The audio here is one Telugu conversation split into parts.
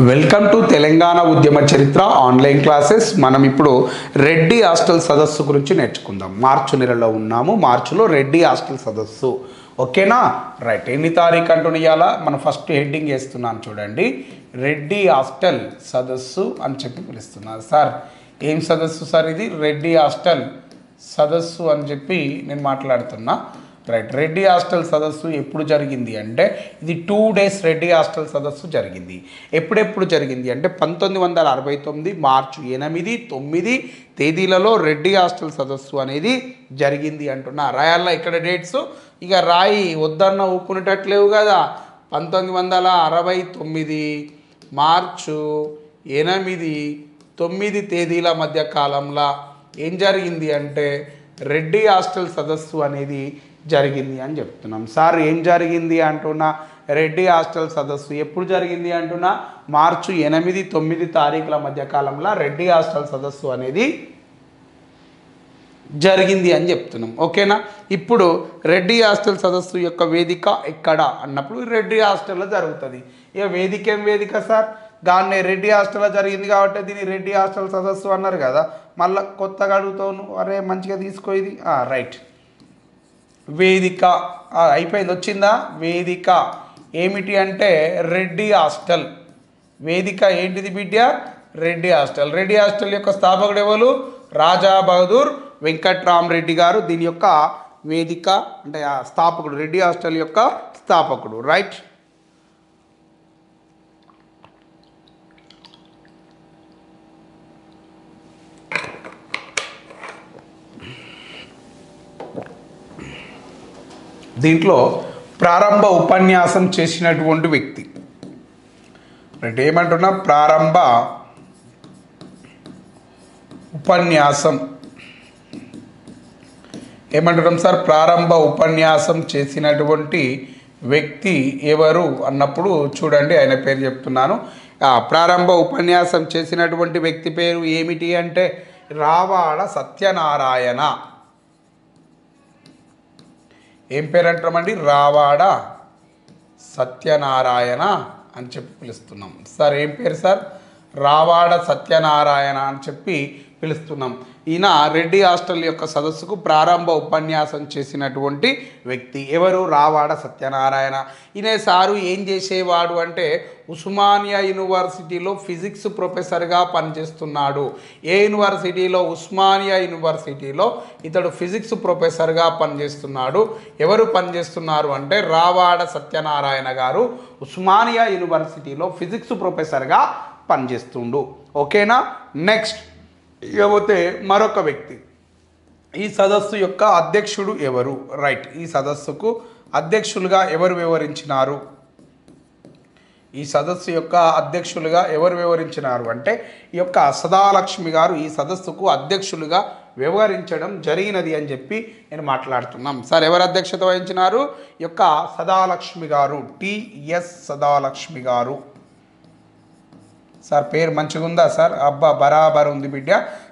వెల్కమ్ టు తెలంగాణ ఉద్యమ చరిత్ర ఆన్లైన్ క్లాసెస్. మనం ఇప్పుడు రెడ్డి హాస్టల్ సదస్సు గురించి నేర్చుకుందాం. మార్చి నెలలో ఉన్నాము. మార్చిలో రెడ్డి హాస్టల్ సదస్సు, ఓకేనా? రైట్. ఎన్ని తారీఖు అంటున్నాయాలా? మనం ఫస్ట్ హెడ్డింగ్ వేస్తున్నాను చూడండి. రెడ్డి హాస్టల్ సదస్సు అని చెప్పి పిలుస్తున్నారు. సార్ ఏం సదస్సు సార్ ఇది? రెడ్డి హాస్టల్ సదస్సు అని చెప్పి నేను మాట్లాడుతున్నా. రైట్. రెడ్డి హాస్టల్ సదస్సు ఎప్పుడు జరిగింది అంటే ఇది 2 days రెడ్డి హాస్టల్ సదస్సు జరిగింది. ఎప్పుడెప్పుడు జరిగింది అంటే 1969 మార్చి 8, 9 తేదీలలో రెడ్డి హాస్టల్ సదస్సు అనేది జరిగింది అంటున్నా. రాయాల ఇక్కడ డేట్స్, ఇక రాయి వద్దన్న ఊపుకునేటట్లేవు కదా. 1969 మార్చు 8, 9 తేదీల మధ్య కాలంలో ఏం జరిగింది అంటే రెడ్డి హాస్టల్ సదస్సు అనేది జరిగింది అని చెప్తున్నాం. సార్ ఏం జరిగింది అంటున్నా? రెడ్డి హాస్టల్ సదస్సు ఎప్పుడు జరిగింది అంటున్నా? మార్చి 8, 9 తారీఖుల మధ్య కాలంలో రెడ్డి హాస్టల్ సదస్సు అనేది జరిగింది అని చెప్తున్నాం, ఓకేనా? ఇప్పుడు రెడ్డి హాస్టల్ సదస్సు యొక్క వేదిక ఎక్కడ అన్నప్పుడు రెడ్డి హాస్టల్లో జరుగుతుంది. ఇక వేదిక ఏం వేదిక సార్? దాన్ని రెడ్డి హాస్టల్లో జరిగింది కాబట్టి దీన్ని రెడ్డి హాస్టల్ సదస్సు అన్నారు కదా. మళ్ళీ కొత్తగా అడుగుతాను, అరే మంచిగా తీసుకో ఇది. రైట్. వేదిక అయిపోయింది, వచ్చిందా? వేదిక ఏమిటి అంటే రెడ్డి హాస్టల్. వేదిక ఏంటిది బిడ్డ? రెడ్డి హాస్టల్. రెడ్డి హాస్టల్ యొక్క స్థాపకుడు ఎవరు? రాజా బహదూర్ వెంకట్రామరెడ్డి గారు దీని యొక్క వేదిక అంటే స్థాపకుడు, రెడ్డి హాస్టల్ యొక్క స్థాపకుడు. రైట్. దీంట్లో ప్రారంభ ఉపన్యాసం చేసినటువంటి వ్యక్తి అంటే ఏమంటున్నా? ప్రారంభ ఉపన్యాసం ఏమంటున్నాం సార్? ప్రారంభ ఉపన్యాసం చేసినటువంటి వ్యక్తి ఎవరు అన్నప్పుడు చూడండి, ఆయన పేరు చెప్తున్నాను. ప్రారంభ ఉపన్యాసం చేసినటువంటి వ్యక్తి పేరు ఏమిటి అంటే రావాడ సత్యనారాయణ. ఏం పేరు అంటామండి? రావాడ సత్యనారాయణ అని చెప్పి పిలుస్తున్నాం. సార్ ఏం పేరు సార్? రావాడ సత్యనారాయణ అని చెప్పి పిలుస్తున్నాం. ఈయన రెడ్డి హాస్టల్ యొక్క సదస్సుకు ప్రారంభ ఉపన్యాసం చేసినటువంటి వ్యక్తి ఎవరు? రావాడ సత్యనారాయణ. ఈయన సారు ఏం చేసేవాడు అంటే ఉస్మానియా యూనివర్సిటీలో ఫిజిక్స్ ప్రొఫెసర్గా పనిచేస్తున్నాడు. ఏ యూనివర్సిటీలో? ఉస్మానియా యూనివర్సిటీలో ఇతడు ఫిజిక్స్ ప్రొఫెసర్గా పనిచేస్తున్నాడు. ఎవరు పనిచేస్తున్నారు అంటే రావాడ సత్యనారాయణ గారు ఉస్మానియా యూనివర్సిటీలో ఫిజిక్స్ ప్రొఫెసర్గా పనిచేస్తుండు, ఓకేనా? నెక్స్ట్ ఇకపోతే మరొక వ్యక్తి, ఈ సదస్సు యొక్క అధ్యక్షుడు ఎవరు? రైట్. ఈ సదస్సుకు అధ్యక్షులుగా ఎవరు వివరించినారు? ఈ సదస్సు యొక్క అధ్యక్షులుగా ఎవరు వివరించినారు అంటే ఈ యొక్క సదాలక్ష్మి గారు ఈ సదస్సుకు అధ్యక్షులుగా వివరించడం జరిగినది అని చెప్పి నేను మాట్లాడుతున్నాం. సార్ ఎవరు అధ్యక్షత వహించినారు? ఈ యొక్క సదాలక్ష్మి గారు, టిఎస్ సదాలక్ష్మి గారు. సార్ పేరు మంచిగా ఉందా సార్? అబ్బా బరాబర్ ఉంది బిడ్డ.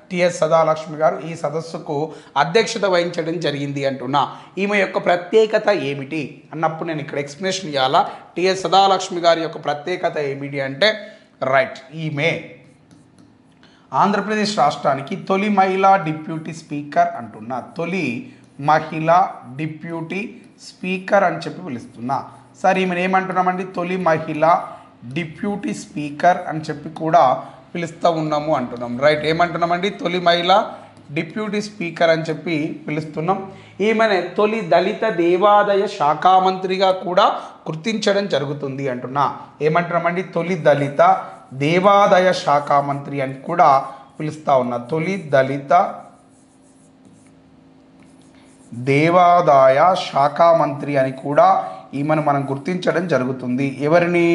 టిఎస్ సదాలక్ష్మి గారు ఈ సదస్సుకు అధ్యక్షత వహించడం జరిగింది అంటున్నా. ఈమె యొక్క ప్రత్యేకత ఏమిటి అన్నప్పుడు నేను ఇక్కడ ఎక్స్ప్లెనేషన్ ఇవ్వాలా. టిఎస్ సదాలక్ష్మి గారి యొక్క ప్రత్యేకత ఏమిటి అంటే రైట్, ఈమె ఆంధ్రప్రదేశ్ రాష్ట్రానికి తొలి మహిళా డిప్యూటీ స్పీకర్ అంటున్నా. తొలి మహిళా డిప్యూటీ స్పీకర్ అని చెప్పి పిలుస్తున్నా. సార్ ఈమెను ఏమంటున్నామండి? తొలి మహిళా డిప్యూటీ స్పీకర్ అని చెప్పి కూడా పిలుస్తూ ఉన్నాము అంటున్నాం. రైట్. ఏమంటున్నామండి? తొలి మహిళ డిప్యూటీ స్పీకర్ అని చెప్పి పిలుస్తున్నాం. ఈమెను తొలి దళిత దేవాదాయ శాఖ మంత్రిగా కూడా గుర్తించడం జరుగుతుంది అంటున్నా. ఏమంటున్నామండి? తొలి దళిత దేవాదాయ శాఖ మంత్రి అని కూడా పిలుస్తూ ఉన్నా. తొలి దళిత దేవాదాయ శాఖ మంత్రి అని కూడా ఈమెను మనం గుర్తించడం జరుగుతుంది. ఎవరిని?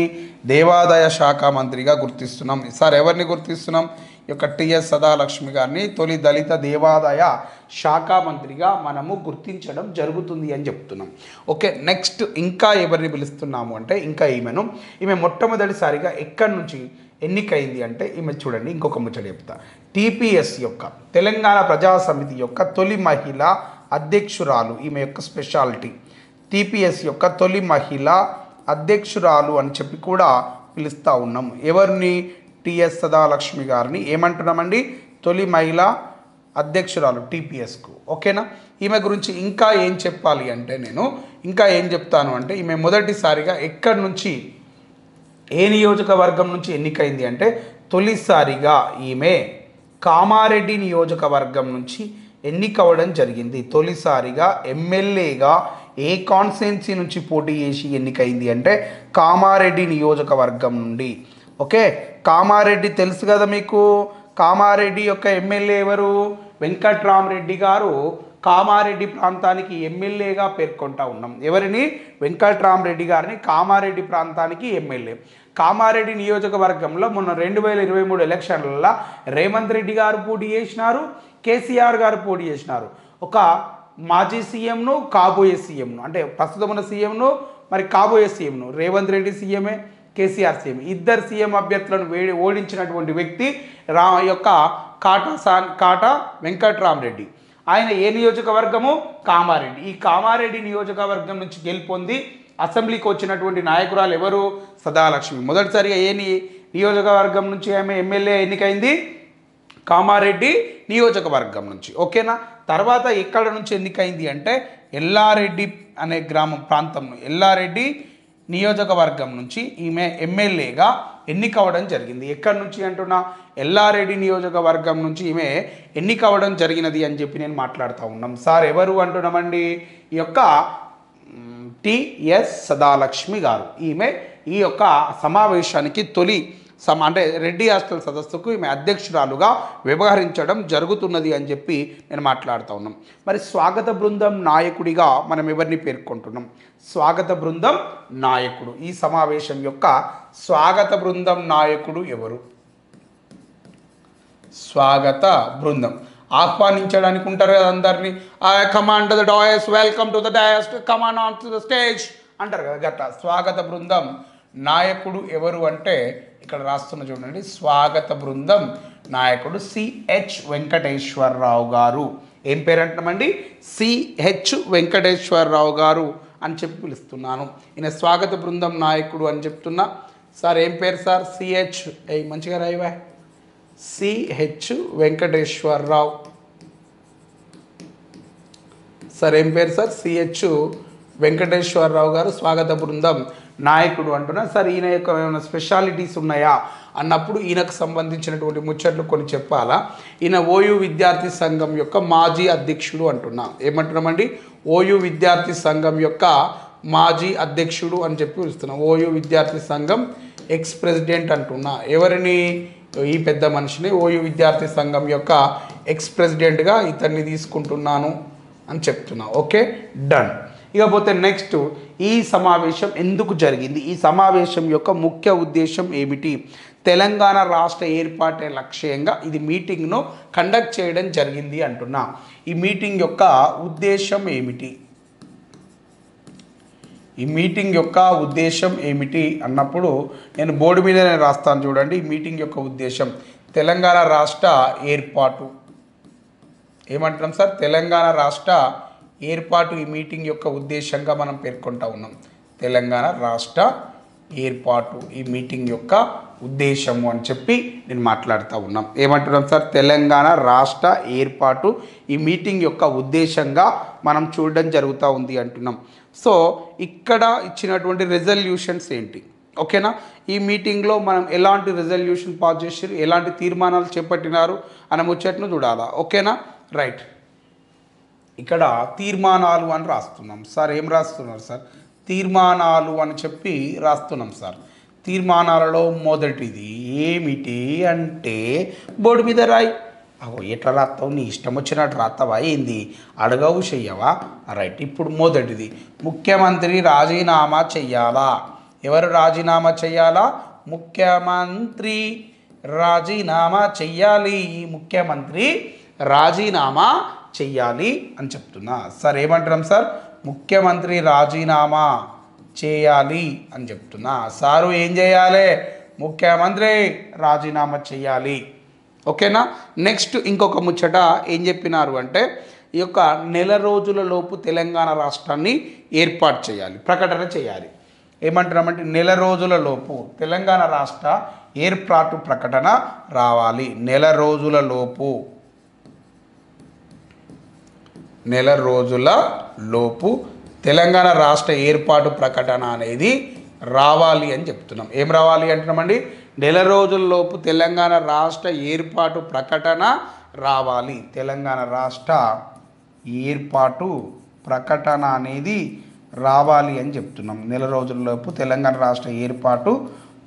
దేవాదాయ శాఖ మంత్రిగా గుర్తిస్తున్నాం. సార్ ఎవరిని గుర్తిస్తున్నాం? ఈ యొక్క టిఎస్ సదాలక్ష్మి గారిని తొలి దళిత దేవాదాయ శాఖ మంత్రిగా మనము గుర్తించడం జరుగుతుంది అని చెప్తున్నాం. ఓకే. నెక్స్ట్ ఇంకా ఎవరిని పిలుస్తున్నాము అంటే ఇంకా ఈమె మొట్టమొదటిసారిగా ఎక్కడి నుంచి ఎన్నికైంది అంటే ఈమె చూడండి, ఇంకొక ముచ్చట చెప్తా. టీపీఎస్ యొక్క తెలంగాణ ప్రజా సమితి యొక్క తొలి మహిళ అధ్యక్షురాలు ఈమె యొక్క స్పెషాలిటీ. టీపీఎస్ యొక్క తొలి మహిళ అధ్యక్షురాలు అని చెప్పి కూడా పిలుస్తూ ఉన్నాం. ఎవరిని? టిఎస్ సదాలక్ష్మి గారిని ఏమంటున్నామండి? తొలి మహిళా అధ్యక్షురాలు టీపీఎస్కు. ఓకేనా? ఈమె గురించి ఇంకా ఏం చెప్పాలి అంటే నేను ఇంకా ఏం చెప్తాను అంటే ఈమె మొదటిసారిగా ఎక్కడి నుంచి ఏ నియోజకవర్గం నుంచి ఎన్నికైంది అంటే తొలిసారిగా ఈమె కామారెడ్డి నియోజకవర్గం నుంచి ఎన్నికవడం జరిగింది. తొలిసారిగా ఎమ్మెల్యేగా ఏ కాన్స్టిట్యున్సీ నుంచి పోటీ చేసి ఎన్నికైంది అంటే కామారెడ్డి నియోజకవర్గం నుండి. ఓకే, కామారెడ్డి తెలుసు కదా మీకు. కామారెడ్డి యొక్క ఎమ్మెల్యే ఎవరు? వెంకట్రామరెడ్డి గారు కామారెడ్డి ప్రాంతానికి ఎమ్మెల్యేగా పేర్కొంటా ఉన్నాం. ఎవరిని? వెంకట్రామరెడ్డి గారిని కామారెడ్డి ప్రాంతానికి ఎమ్మెల్యే. కామారెడ్డి నియోజకవర్గంలో మొన్న 2023 ఎలక్షన్లలో రేవంత్ రెడ్డి గారు పోటీ చేసినారు, కేసీఆర్ గారు పోటీ చేసినారు. ఒక మాజీ సీఎంను, కాబోయే సీఎంను, అంటే ప్రస్తుతం ఉన్న సీఎంను, మరి కాబోయే సీఎంను. రేవంత్ రెడ్డి సీఎమే, కేసీఆర్ సీఎం. ఇద్దరు సీఎం అభ్యర్థులను ఓడించినటువంటి వ్యక్తి యొక్క కాటా వెంకట్రామరెడ్డి. ఆయన ఏ నియోజకవర్గము? కామారెడ్డి. ఈ కామారెడ్డి నియోజకవర్గం నుంచి గెలుపొంది అసెంబ్లీకి వచ్చినటువంటి నాయకురాలు ఎవరు? సదాలక్ష్మి. మొదటిసారిగా ఏ నియోజకవర్గం నుంచి ఆమె ఎమ్మెల్యే ఎన్నికైంది? కామారెడ్డి నియోజకవర్గం నుంచి. ఓకేనా? తర్వాత ఎక్కడ నుంచి ఎన్నికైంది అంటే ఎల్లారెడ్డి అనే ప్రాంతంలో ఎల్లారెడ్డి నియోజకవర్గం నుంచి ఈమె ఎమ్మెల్యేగా ఎన్నికవడం జరిగింది. ఎక్కడి నుంచి అంటున్నా? ఎల్లారెడ్డి నియోజకవర్గం నుంచి ఈమె ఎన్నికవడం జరిగినది అని చెప్పి నేను మాట్లాడుతూ ఉన్నాం. సార్ ఎవరు అంటున్నామండి? ఈ యొక్క టిఎస్ సదాలక్ష్మి గారు. ఈమె ఈ యొక్క సమావేశానికి అంటే రెడ్డి హాస్టల్ సదస్సుకు ఈమె అధ్యక్షురాలుగా వ్యవహరించడం జరుగుతున్నది అని చెప్పి నేను మాట్లాడుతూ ఉన్నాం. మరి స్వాగత బృందం నాయకుడిగా మనం ఎవరిని పేర్కొంటున్నాం? స్వాగత బృందం నాయకుడు. ఈ సమావేశం యొక్క స్వాగత బృందం నాయకుడు ఎవరు? స్వాగత బృందం ఆహ్వానించడానికి ఉంటారు కదా అందరినీ. Command to the dais, welcome to the dais, command on to the stage అంటారు కదా. గట్లా స్వాగత బృందం నాయకుడు ఎవరు అంటే ఇక్కడ రాస్తున్న చూడండి. స్వాగత బృందం నాయకుడు సిహెచ్ వెంకటేశ్వరరావు గారు. ఏం పేరు అంటున్నామండి? సిహెచ్ వెంకటేశ్వరరావు గారు అని చెప్పి పిలుస్తున్నాను. ఈయన స్వాగత బృందం నాయకుడు అని చెప్తున్నా. సార్ ఏం పేరు సార్? సిహెచ్ మంచిగా రాయివా. సిహెచ్ వెంకటేశ్వరరావు. సార్ ఏం పేరు సార్? సిహెచ్ వెంకటేశ్వరరావు గారు స్వాగత బృందం నాయకుడు అంటున్నా. సార్ ఈయన యొక్క ఏమైనా స్పెషాలిటీస్ ఉన్నాయా అన్నప్పుడు ఈయనకు సంబంధించినటువంటి ముచ్చట్లు కొన్ని చెప్పాలా. ఈయన ఓయూ విద్యార్థి సంఘం యొక్క మాజీ అధ్యక్షుడు అంటున్నా. ఏమంటున్నామండి? ఓయూ విద్యార్థి సంఘం యొక్క మాజీ అధ్యక్షుడు అని చెప్పి పిలుస్తున్నాం. ఓయూ విద్యార్థి సంఘం ఎక్స్ ప్రెసిడెంట్ అంటున్నా. ఎవరిని? ఈ పెద్ద మనిషిని ఓయూ విద్యార్థి సంఘం యొక్క ఎక్స్ ప్రెసిడెంట్గా ఇతన్ని తీసుకుంటున్నాను అని చెప్తున్నా. Okay, done. ఇకపోతే నెక్స్ట్, ఈ సమావేశం ఎందుకు జరిగింది? ఈ సమావేశం యొక్క ముఖ్య ఉద్దేశం ఏమిటి? తెలంగాణ రాష్ట్ర ఏర్పాటే లక్ష్యంగా ఇది మీటింగ్ను కండక్ట్ చేయడం జరిగింది అంటున్నా. ఈ మీటింగ్ యొక్క ఉద్దేశం ఏమిటి? ఈ మీటింగ్ యొక్క ఉద్దేశం ఏమిటి అన్నప్పుడు నేను బోర్డు మీద రాస్తాను చూడండి. ఈ మీటింగ్ యొక్క ఉద్దేశం తెలంగాణ రాష్ట్ర ఏర్పాటు. ఏమంటున్నాం సార్? తెలంగాణ రాష్ట్ర ఏర్పాటు ఈ మీటింగ్ యొక్క ఉద్దేశంగా మనం పేర్కొంటా ఉన్నాం. తెలంగాణ రాష్ట్ర ఏర్పాటు ఈ మీటింగ్ యొక్క ఉద్దేశము అని చెప్పి నేను మాట్లాడుతూ ఉన్నాం. ఏమంటున్నాం సార్? తెలంగాణ రాష్ట్ర ఏర్పాటు ఈ మీటింగ్ యొక్క ఉద్దేశంగా మనం చూడడం జరుగుతూ ఉంది అంటున్నాం. సో ఇక్కడ ఇచ్చినటువంటి రెజల్యూషన్స్ ఏంటి? ఓకేనా? ఈ మీటింగ్లో మనం ఎలాంటి రెజల్యూషన్ పాస్ చేసారు, ఎలాంటి తీర్మానాలు చేపట్టినారు అనే ముచ్చట్ను చూడాలా. ఓకేనా? రైట్. ఇక్కడ తీర్మానాలు అని రాస్తున్నాం. సార్ ఏం రాస్తున్నారు సార్? తీర్మానాలు అని చెప్పి రాస్తున్నాం సార్. తీర్మానాలలో మొదటిది ఏమిటి అంటే బోర్డు మీద రాయి. ఎట్లా రాస్తావు? నీ ఇష్టం వచ్చినట్టు రాస్తావా ఏంది? అడగవు, చెయ్యవా? రైట్. ఇప్పుడు మొదటిది, ముఖ్యమంత్రి రాజీనామా చెయ్యాలా? ఎవరు రాజీనామా చెయ్యాలా? ముఖ్యమంత్రి రాజీనామా చెయ్యాలి. ముఖ్యమంత్రి రాజీనామా చెయ్యాలి అని చెప్తున్నా. సార్ ఏమంటున్నాం సార్? ముఖ్యమంత్రి రాజీనామా చేయాలి అని చెప్తున్నా. సారు ఏం చేయాలి? ముఖ్యమంత్రి రాజీనామా చేయాలి. ఓకేనా? నెక్స్ట్ ఇంకొక ముచ్చట ఏం చెప్పినారు అంటే ఈ యొక్క నెల రోజుల లోపు తెలంగాణ రాష్ట్రాన్ని ఏర్పాటు చేయాలి, ప్రకటన చేయాలి. ఏమంటున్నామంటే నెల రోజుల లోపు తెలంగాణ రాష్ట్ర ఏర్పాటు ప్రకటన రావాలి. నెల రోజుల లోపు తెలంగాణ రాష్ట్ర ఏర్పాటు ప్రకటన అనేది రావాలి అని చెప్తున్నాం. ఏం రావాలి అంటున్నామండి? నెల రోజుల్లోపు తెలంగాణ రాష్ట్ర ఏర్పాటు ప్రకటన రావాలి. తెలంగాణ రాష్ట్ర ఏర్పాటు ప్రకటన అనేది రావాలి అని చెప్తున్నాం. నెల రోజుల్లోపు తెలంగాణ రాష్ట్ర ఏర్పాటు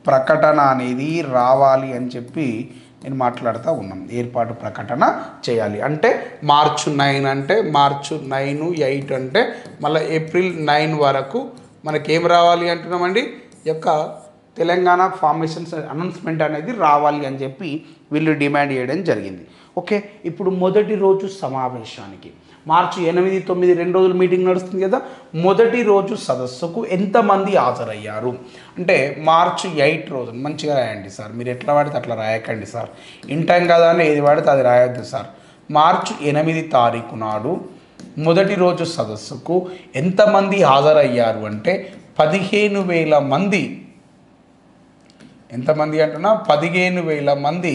ప్రకటన అనేది రావాలి అని చెప్పి నేను మాట్లాడుతూ ఉన్నాం. ఏర్పాటు ప్రకటన చేయాలి అంటే మార్చి 9 అంటే మార్చి 9, 8 అంటే మళ్ళీ ఏప్రిల్ 9 వరకు మనకేం రావాలి అంటున్నామండి? యొక్క తెలంగాణ ఫార్మేషన్స్ అనౌన్స్మెంట్ అనేది రావాలి అని చెప్పి వీళ్ళు డిమాండ్ చేయడం జరిగింది. ఓకే, ఇప్పుడు మొదటి రోజు సమావేశానికి మార్చి 8, 9 2 రోజులు మీటింగ్ నడుస్తుంది కదా. మొదటి రోజు సదస్సుకు ఎంతమంది హాజరయ్యారు అంటే మార్చి 8 రోజు. మంచిగా రాయండి సార్, మీరు ఎట్లా వాడితే అట్లా రాయకండి సార్. ఇంటాం కదా అని ఏది వాడితే అది రాయొద్దు సార్. మార్చి 8 తారీఖు నాడు మొదటి రోజు సదస్సుకు ఎంతమంది హాజరయ్యారు అంటే 15,000 మంది. ఎంతమంది అంటున్నా? 15,000 మంది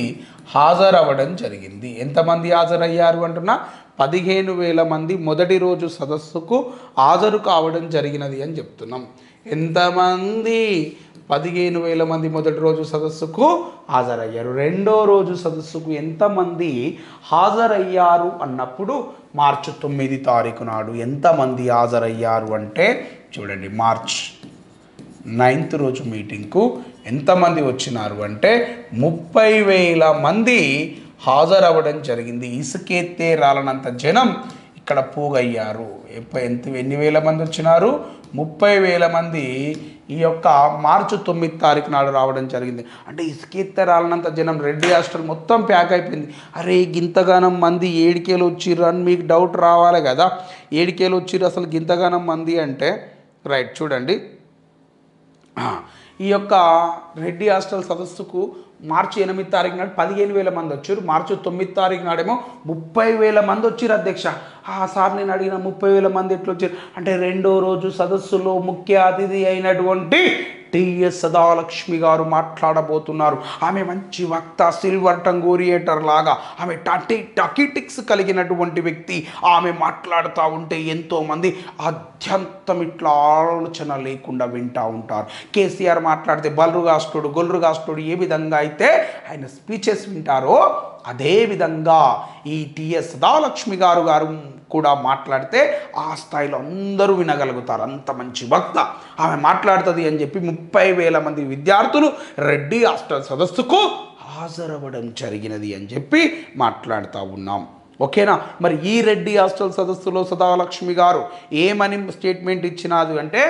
హాజరవ్వడం జరిగింది. ఎంతమంది హాజరయ్యారు అంటున్నా? 15,000 మంది మొదటి రోజు సదస్సుకు హాజరు కావడం జరిగినది అని చెప్తున్నాం. ఎంతమంది? 15,000 మంది మొదటి రోజు సదస్సుకు హాజరయ్యారు. రెండో రోజు సదస్సుకు ఎంతమంది హాజరయ్యారు అన్నప్పుడు మార్చి 9 తారీఖు నాడు ఎంతమంది హాజరయ్యారు అంటే చూడండి, మార్చ్ 9th రోజు మీటింగ్కు ఎంతమంది వచ్చినారు అంటే 30,000 మంది హాజరవ్వడం జరిగింది. ఇసుకెత్తే రాలనంత జనం ఇక్కడ పోగయ్యారు. ఎన్ని వేల మంది వచ్చినారు? 30,000 మంది ఈ యొక్క మార్చి 9 తారీఖు నాడు రావడం జరిగింది. అంటే ఇసుకెత్తే రాలనంత జనం, రెడ్డి హాస్టల్ మొత్తం ప్యాక్ అయిపోయింది. అరే గింతగానం మంది ఏడికేలు వచ్చిర్రు అని మీకు డౌట్ రావాలి కదా. ఏడికేలు వచ్చిర్రు అసలు గింతగానం మంది అంటే రైట్ చూడండి. ఈ యొక్క రెడ్డి హాస్టల్ సదస్సుకు మార్చి 8 తారీఖు నాడు 15,000 మంది వచ్చారు. మార్చి 9 తారీఖు నాడేమో 30,000 మంది వచ్చారు అధ్యక్ష. సార్ నేను అడిగిన 30,000 మంది ఎట్లా వచ్చారు అంటే రెండో రోజు సదస్సులో ముఖ్య అతిథి అయినటువంటి టిఎస్ సదాలక్ష్మి గారు మాట్లాడబోతున్నారు. ఆమె మంచి వక్త, సిల్వర్ టంగ్ ఓరియేటర్ లాగా ఆమె టాకిటిక్స్ కలిగినటువంటి వ్యక్తి. ఆమె మాట్లాడుతూ ఉంటే ఎంతోమంది అత్యంతం ఇట్లా ఆలోచన లేకుండా వింటూ ఉంటారు. కేసీఆర్ మాట్లాడితే బల్రుగాస్తుడు గొల్రుగాస్తుడు ఏ విధంగా అయితే ఆయన స్పీచెస్ వింటారో అదేవిధంగా ఈ టిఎస్ సదాలక్ష్మి గారు కూడా మాట్లాడితే ఆ స్థాయిలో అందరూ వినగలుగుతారు. అంత మంచి వక్త ఆమె మాట్లాడుతుంది అని చెప్పి 30,000 మంది విద్యార్థులు రెడ్డి హాస్టల్ సదస్సుకు హాజరవ్వడం జరిగినది అని చెప్పి మాట్లాడుతూ ఉన్నాం. ఓకేనా? మరి ఈ రెడ్డి హాస్టల్ సదస్సులో సదాలక్ష్మి గారు ఏమని స్టేట్మెంట్ ఇచ్చినారు అంటే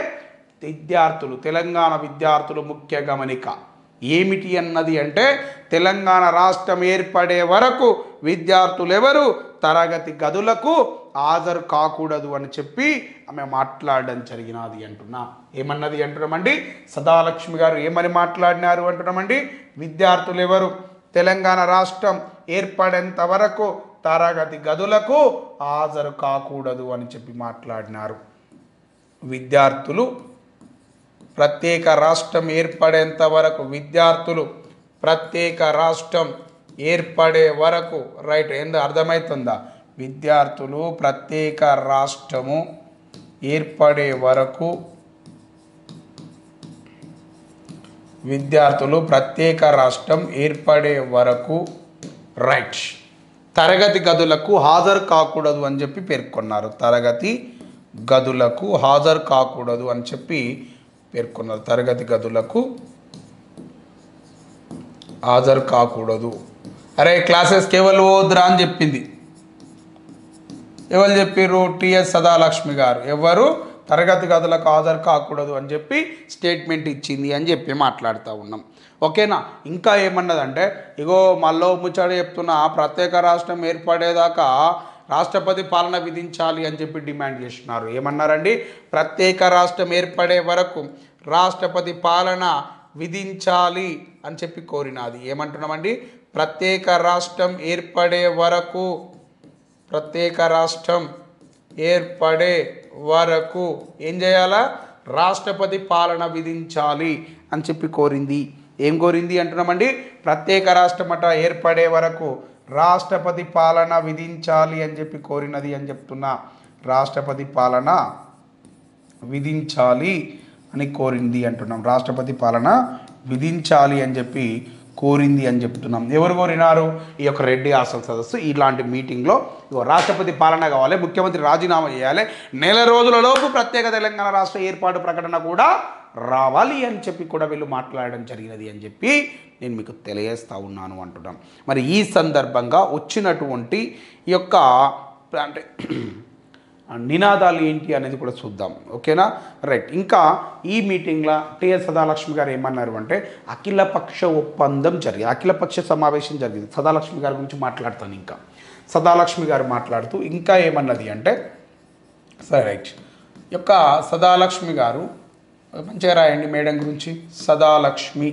విద్యార్థులు, తెలంగాణ విద్యార్థులు ముఖ్య గమనిక ఏమిటి అన్నది అంటే తెలంగాణ రాష్ట్రం ఏర్పడే వరకు విద్యార్థులు ఎవరు తరగతి గదులకు హాజరు కాకూడదు అని చెప్పి ఆమె మాట్లాడడం జరిగినది అంటున్నా. ఏమన్నది అంటున్నామండి? సదాలక్ష్మి గారు ఏమని మాట్లాడినారు అంటున్నామండి? విద్యార్థులు ఎవరు తెలంగాణ రాష్ట్రం ఏర్పడేంత వరకు తరగతి గదులకు హాజరు కాకూడదు అని చెప్పి మాట్లాడినారు. విద్యార్థులు ప్రత్యేక రాష్ట్రం ఏర్పడేంత వరకు, విద్యార్థులు ప్రత్యేక రాష్ట్రం ఏర్పడే వరకు రైట్ ఏందో అర్థమవుతుందా? విద్యార్థులు ప్రత్యేక రాష్ట్రము ఏర్పడే వరకు, విద్యార్థులు ప్రత్యేక రాష్ట్రం ఏర్పడే వరకు రైట్ తరగతి గదులకు హాజరు కాకూడదు అని చెప్పి పేర్కొన్నారు. తరగతి గదులకు హాజరు కాకూడదు అని చెప్పి పేర్కొన్నారు. తరగతి గదులకు హాజరు కాకూడదు. అరే క్లాసెస్కి ఎవరు పోద్దురా అని చెప్పింది. ఎవరు చెప్పారు? టిఎస్ సదాలక్ష్మి గారు. ఎవరు తరగతి గదులకు హాజరు కాకూడదు అని చెప్పి స్టేట్మెంట్ ఇచ్చింది అని చెప్పి మాట్లాడుతూ ఉన్నాం. ఓకేనా? ఇంకా ఏమన్నదంటే ఇగో మళ్ళీ ముచ్చట చెప్తున్నా, ప్రత్యేక రాష్ట్రం ఏర్పడేదాకా రాష్ట్రపతి పాలన విధించాలి అని చెప్పి డిమాండ్ చేస్తున్నారు. ఏమన్నారండి? ప్రత్యేక రాష్ట్రం ఏర్పడే వరకు రాష్ట్రపతి పాలన విధించాలి అని చెప్పి కోరినది. ఏమంటున్నామండి? ప్రత్యేక రాష్ట్రం ఏర్పడే వరకు, ప్రత్యేక రాష్ట్రం ఏర్పడే వరకు ఏం చేయాలా? రాష్ట్రపతి పాలన విధించాలి అని చెప్పి కోరింది. ఏం కోరింది అంటున్నామండి? ప్రత్యేక రాష్ట్రమట ఏర్పడే వరకు రాష్ట్రపతి పాలన విధించాలి అని చెప్పి కోరినది అని చెప్తున్నా. రాష్ట్రపతి పాలన విధించాలి అని కోరింది అంటున్నాం. రాష్ట్రపతి పాలన విధించాలి అని చెప్పి కోరింది అని చెప్తున్నాం. ఎవరు కోరినారు? ఈ యొక్క రెడ్డి హాస్టల్ సదస్సు. ఇలాంటి మీటింగ్లో రాష్ట్రపతి పాలన కావాలి, ముఖ్యమంత్రి రాజీనామా చేయాలి, నెల రోజులలోపు ప్రత్యేక తెలంగాణ రాష్ట్ర ఏర్పాటు ప్రకటన కూడా రావాలి అని చెప్పి కూడా వీళ్ళు మాట్లాడడం జరిగినది అని చెప్పి నేను మీకు తెలియజేస్తూ ఉన్నాను అంటున్నాం. మరి ఈ సందర్భంగా వచ్చినటువంటి ఈ యొక్క అంటే నినాదాలు ఏంటి అనేది కూడా చూద్దాం. ఓకేనా? రైట్. ఇంకా ఈ మీటింగ్లో టిఎస్ సదాలక్ష్మి గారు ఏమన్నారు అంటే అఖిలపక్ష ఒప్పందం జరిగింది, అఖిలపక్ష సమావేశం జరిగింది. సదాలక్ష్మి గారి గురించి మాట్లాడతాను. ఇంకా సదాలక్ష్మి గారు మాట్లాడుతూ ఇంకా ఏమన్నది అంటే, సరే రైట్, యొక్క సదాలక్ష్మి గారు మంచిగా రాయండి మేడం గురించి. సదాలక్ష్మి,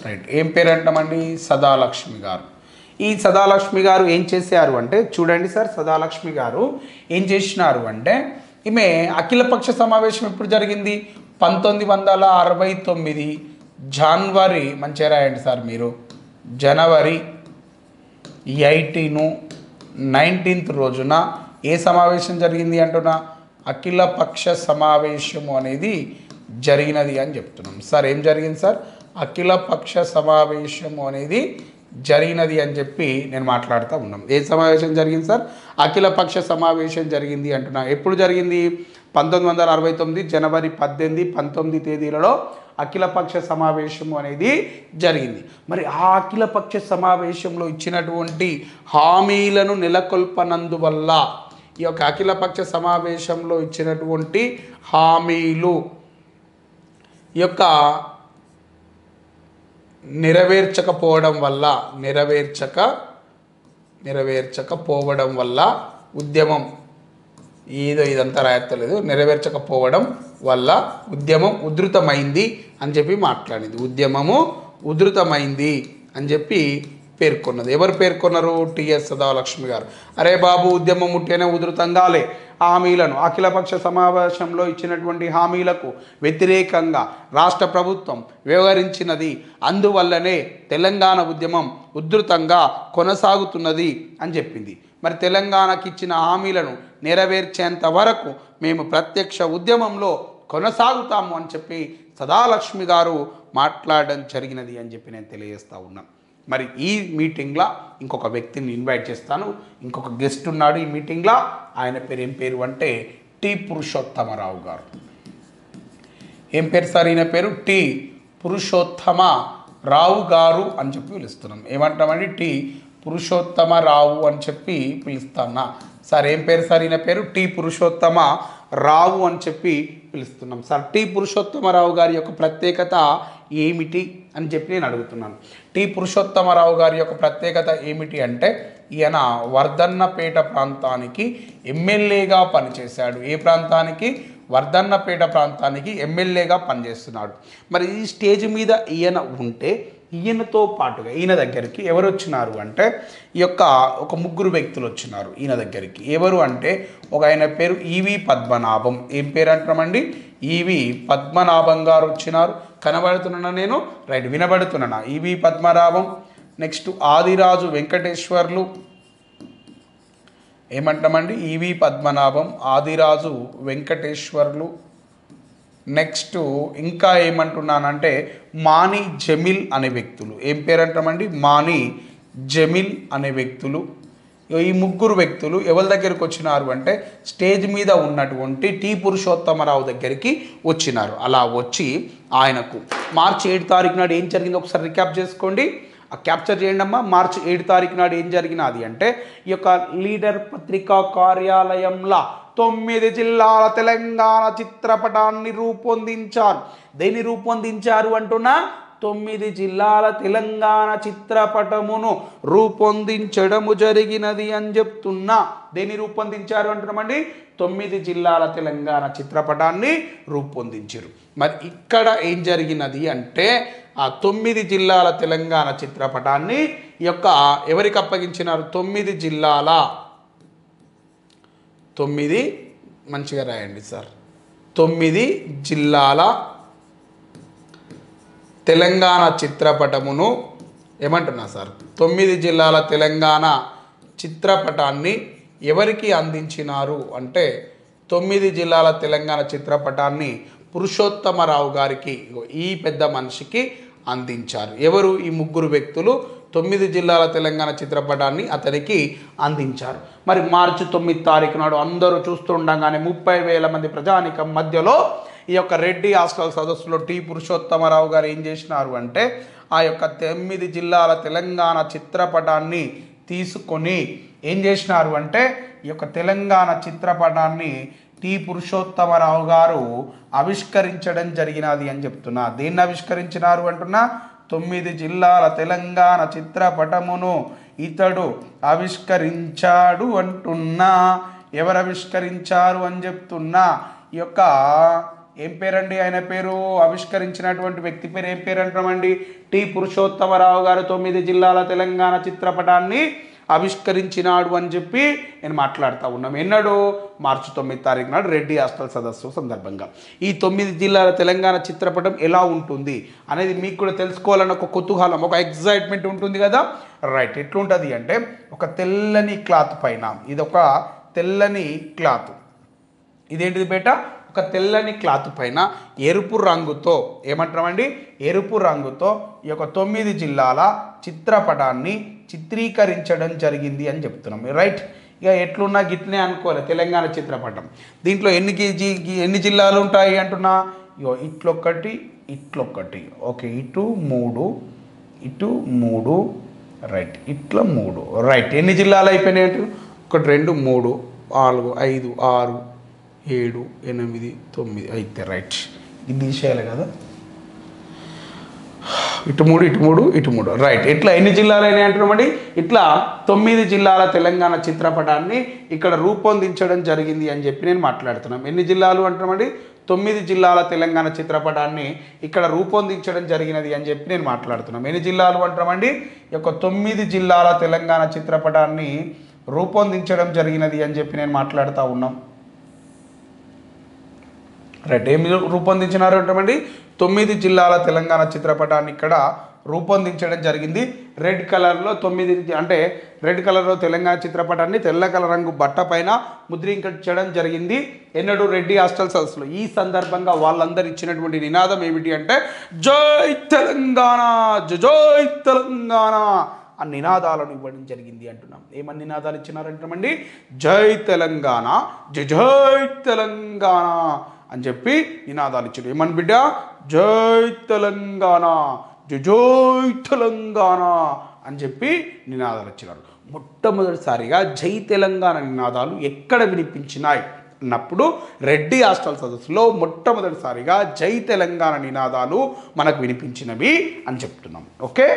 రైట్. ఏం పేరు అంటామండి? సదాలక్ష్మి గారు. ఈ సదాలక్ష్మి గారు ఏం చేశారు అంటే చూడండి సార్, సదాలక్ష్మి గారు ఏం చేసినారు అంటే ఈమె అఖిలపక్ష సమావేశం ఎప్పుడు జరిగింది? 1969 జనవరి, మంచిగా రాయండి సార్ మీరు, జనవరి 19 రోజున ఏ సమావేశం జరిగింది అంటున్నా? అఖిలపక్ష సమావేశము అనేది జరిగినది అని చెప్తున్నాం. సార్ ఏం జరిగింది సార్? అఖిలపక్ష సమావేశము అనేది జరిగినది అని చెప్పి నేను మాట్లాడుతూ ఉన్నాం. ఏ సమావేశం జరిగింది సార్? అఖిలపక్ష సమావేశం జరిగింది అంటున్నా. ఎప్పుడు జరిగింది? 1969 జనవరి 18, 19 తేదీలలో అఖిలపక్ష సమావేశం అనేది జరిగింది. మరి ఆ అఖిలపక్ష సమావేశంలో ఇచ్చినటువంటి హామీలను నెలకొల్పనందువల్ల ఈ యొక్క అఖిలపక్ష సమావేశంలో ఇచ్చినటువంటి హామీలు ఈ యొక్క నెరవేర్చకపోవడం వల్ల ఉద్యమం, ఏదో ఇదంతా రాయత్తలేదు, నెరవేర్చకపోవడం వల్ల ఉద్యమం ఉధృతమైంది అని చెప్పి మాట్లాడింది. ఉద్యమము ఉధృతమైంది అని చెప్పి పేర్కొన్నది. ఎవరు పేర్కొన్నారు? టిఎస్ సదాలక్ష్మి గారు. అరే బాబు, ఉద్యమం ముట్టేనే ఉధృతంగాలే హామీలను, అఖిలపక్ష సమావేశంలో ఇచ్చినటువంటి హామీలకు వ్యతిరేకంగా రాష్ట్ర ప్రభుత్వం వ్యవహరించినది, అందువల్లనే తెలంగాణ ఉద్యమం ఉధృతంగా కొనసాగుతున్నది అని చెప్పింది. మరి తెలంగాణకి ఇచ్చిన హామీలను నెరవేర్చేంత వరకు మేము ప్రత్యక్ష ఉద్యమంలో కొనసాగుతాము అని చెప్పి సదాలక్ష్మి గారు మాట్లాడడం జరిగినది అని చెప్పి నేను తెలియజేస్తూ ఉన్నాను. మరి ఈ మీటింగ్లో ఇంకొక వ్యక్తిని ఇన్వైట్ చేస్తాను. ఇంకొక గెస్ట్ ఉన్నాడు ఈ మీటింగ్లో. ఆయన పేరు ఏం పేరు అంటే టి పురుషోత్తమరావు గారు. ఏం పేరు సార్? ఈయన పేరు టి పురుషోత్తమరావు గారు అని చెప్పి పిలుస్తున్నాం. ఏమంటామండి? టి పురుషోత్తమరావు అని చెప్పి పిలుస్తున్నా. సార్ ఏం పేరు సార్? ఈయన పేరు టి పురుషోత్తమరావు అని చెప్పి పిలుస్తున్నాం. సార్ టి పురుషోత్తమరావు గారి యొక్క ప్రత్యేకత ఏమిటి అని చెప్పి నేను అడుగుతున్నాను. టి పురుషోత్తమరావు గారి యొక్క ప్రత్యేకత ఏమిటి అంటే ఈయన వర్ధన్నపేట ప్రాంతానికి ఎమ్మెల్యేగా పనిచేశాడు. ఏ ప్రాంతానికి? వర్ధన్నపేట ప్రాంతానికి ఎమ్మెల్యేగా పనిచేస్తున్నాడు. మరి ఈ స్టేజ్ మీద ఈయన ఉంటే ఈయనతో పాటుగా ఈయన దగ్గరికి ఎవరు వచ్చినారు అంటే ఈ యొక్క ఒక ముగ్గురు వ్యక్తులు వచ్చినారు ఈయన దగ్గరికి. ఎవరు అంటే ఒక ఆయన పేరు ఈవి పద్మనాభం. ఏం పేరు అంటున్నామండి? ఈవి పద్మనాభం గారు వచ్చినారు. కనబడుతున్నా నేను? రైట్, వినబడుతున్నా. ఈవి పద్మనాభం. నెక్స్ట్ ఆదిరాజు వెంకటేశ్వర్లు. ఏమంటామండి? ఈవి పద్మనాభం, ఆదిరాజు వెంకటేశ్వర్లు. నెక్స్ట్ ఇంకా ఏమంటున్నానంటే మాని జమీల్ అనే వ్యక్తులు. ఏం పేరు అంటామండి? మాని జమీల్ అనే వ్యక్తులు. ఈ ముగ్గురు వ్యక్తులు ఎవరి దగ్గరికి వచ్చినారు అంటే స్టేజ్ మీద ఉన్నటువంటి టి పురుషోత్తమరావు దగ్గరికి వచ్చినారు. అలా వచ్చి ఆయనకు మార్చి 7 తారీఖు నాడు ఏం జరిగిందో ఒకసారి రికాప్ చేసుకోండి, క్యాప్చర్ చేయండి అమ్మా. మార్చి 7 తారీఖు నాడు ఏం జరిగినది అంటే ఈ యొక్క లీడర్ పత్రికా కార్యాలయంలో 9 జిల్లాల తెలంగాణ చిత్రపటాన్ని రూపొందించారు. దేన్ని రూపొందించారు అంటున్నా? 9 జిల్లాల తెలంగాణ చిత్రపటమును రూపొందించడము జరిగినది అని చెప్తున్నా. దేన్ని రూపొందించారు అంటున్నామండి? 9 జిల్లాల తెలంగాణ చిత్రపటాన్ని రూపొందించారు. మరి ఇక్కడ ఏం జరిగినది అంటే ఆ 9 జిల్లాల తెలంగాణ చిత్రపటాన్ని ఈ యొక్క ఎవరికి అప్పగించినారు? 9 మంచిగా రాయండి సార్. 9 జిల్లాల తెలంగాణ చిత్రపటమును ఏమంటున్నా సార్, 9 జిల్లాల తెలంగాణ చిత్రపటాన్ని ఎవరికి అందించినారు అంటే 9 జిల్లాల తెలంగాణ చిత్రపటాన్ని పురుషోత్తమరావు గారికి, ఈ పెద్ద మనిషికి అందించారు. ఎవరు ఈ ముగ్గురు వ్యక్తులు 9 జిల్లాల తెలంగాణ చిత్రపటాన్ని అతనికి అందించారు. మరి మార్చి 9 తారీఖు నాడు అందరూ చూస్తుండగానే 30,000 మంది ప్రజానికం మధ్యలో ఈ యొక్క రెడ్డి హాస్టల్ సదస్సులో టి పురుషోత్తమరావు గారు ఏం చేసినారు అంటే ఆ యొక్క 9 జిల్లాల తెలంగాణ చిత్రపటాన్ని తీసుకొని ఏం చేసినారు అంటే ఈ యొక్క తెలంగాణ చిత్రపటాన్ని టి పురుషోత్తమరావు గారు ఆవిష్కరించడం జరిగినది అని చెప్తున్నా. దేన్ని ఆవిష్కరించినారు అంటున్నా, 9 జిల్లాల తెలంగాణ చిత్రపటమును ఇతడు ఆవిష్కరించాడు అంటున్నా. ఎవరు ఆవిష్కరించారు అని చెప్తున్నా. ఈ యొక్క ఏం పేరండి ఆయన పేరు, ఆవిష్కరించినటువంటి వ్యక్తి పేరు ఏం పేరు అంటామండి, టి పురుషోత్తమరావు గారు 9 జిల్లాల తెలంగాణ చిత్రపటాన్ని ఆవిష్కరించినాడు అని చెప్పి నేను మాట్లాడుతూ ఉన్నాం. ఎన్నడు, మార్చి 9 తారీఖు నాడు రెడ్డి హాస్టల్ సదస్సు సందర్భంగా. ఈ 9 జిల్లాల తెలంగాణ చిత్రపటం ఎలా ఉంటుంది అనేది మీకు కూడా తెలుసుకోవాలని ఒక కుతూహలం, ఒక ఎగ్జైట్మెంట్ ఉంటుంది కదా. రైట్, ఎట్లుంటుంది అంటే ఒక తెల్లని క్లాత్ పైన, ఇది ఒక తెల్లని క్లాత్, ఇదేంటిది బేట, ఒక తెల్లని క్లాత్ పైన ఎరుపు రంగుతో ఏమంటామండి, ఎరుపు రంగుతో ఈ యొక్క 9 జిల్లాల చిత్రపటాన్ని చిత్రీకరించడం జరిగింది అని చెప్తున్నాం. రైట్, ఇక ఎట్లున్నా గిట్లనే అనుకోవాలి తెలంగాణ చిత్రపటం. దీంట్లో ఎన్ని జిల్లాలు ఉంటాయి అంటున్నా, ఇగో ఇట్లొక్కటి ఇట్లొక్కటి, ఓకే, ఇటు 3 ఇటు 3, రైట్, ఇట్లా 3, రైట్. ఎన్ని జిల్లాలు అయిపోయినాయి అంటే 1 2 3 4 5 6 7 8 9 అయితే రైట్, ఇది తీసేయాలి కదా, ఇటు 3 ఇటు 3 ఇటు 3, రైట్. ఇట్లా ఎన్ని జిల్లాలు అయినాయి అంటున్నామండి, ఇట్లా 9 జిల్లాల తెలంగాణ చిత్రపటాన్ని ఇక్కడ రూపొందించడం జరిగింది అని చెప్పి నేను మాట్లాడుతున్నాం. ఎన్ని జిల్లాలు అంటున్నామండి, 9 జిల్లాల తెలంగాణ చిత్రపటాన్ని ఇక్కడ రూపొందించడం జరిగినది అని చెప్పి నేను మాట్లాడుతున్నాం. ఎన్ని జిల్లాలు అంటున్నామండి, ఈ యొక్క 9 జిల్లాల తెలంగాణ చిత్రపటాన్ని రూపొందించడం జరిగినది అని చెప్పి నేను మాట్లాడుతూ ఉన్నాం. రైట్, ఏమి రూపొందించినారు అంటామండి, 9 జిల్లాల తెలంగాణ చిత్రపటాన్ని ఇక్కడ రూపొందించడం జరిగింది. రెడ్ కలర్లో 9 అంటే రెడ్ కలర్లో తెలంగాణ చిత్రపటాన్ని తెల్ల కలర్ రంగు బట్ట పైన ముద్రించడం జరిగింది. ఎన్నడూ రెడ్డి హాస్టల్ సదస్సులో. ఈ సందర్భంగా వాళ్ళందరూ ఇచ్చినటువంటి నినాదం ఏమిటి అంటే జై తెలంగాణ, జై తెలంగాణ ఆ నినాదాలను ఇవ్వడం జరిగింది అంటున్నాం. ఏమని నినాదాలు ఇచ్చినారంటామండి, జై తెలంగాణ, జై తెలంగాణ అని చెప్పి నినాదాలు ఇచ్చారు. ఏమని బిడ్డ, జై తెలంగాణ, జై తెలంగాణ అని చెప్పి నినాదాలు ఇచ్చినారు. మొట్టమొదటిసారిగా జై తెలంగాణ నినాదాలు ఎక్కడ వినిపించినాయి అన్నప్పుడు రెడ్డి హాస్టల్ సదస్సులో మొట్టమొదటిసారిగా జై తెలంగాణ నినాదాలు మనకు వినిపించినవి అని చెప్తున్నాం. ఓకే.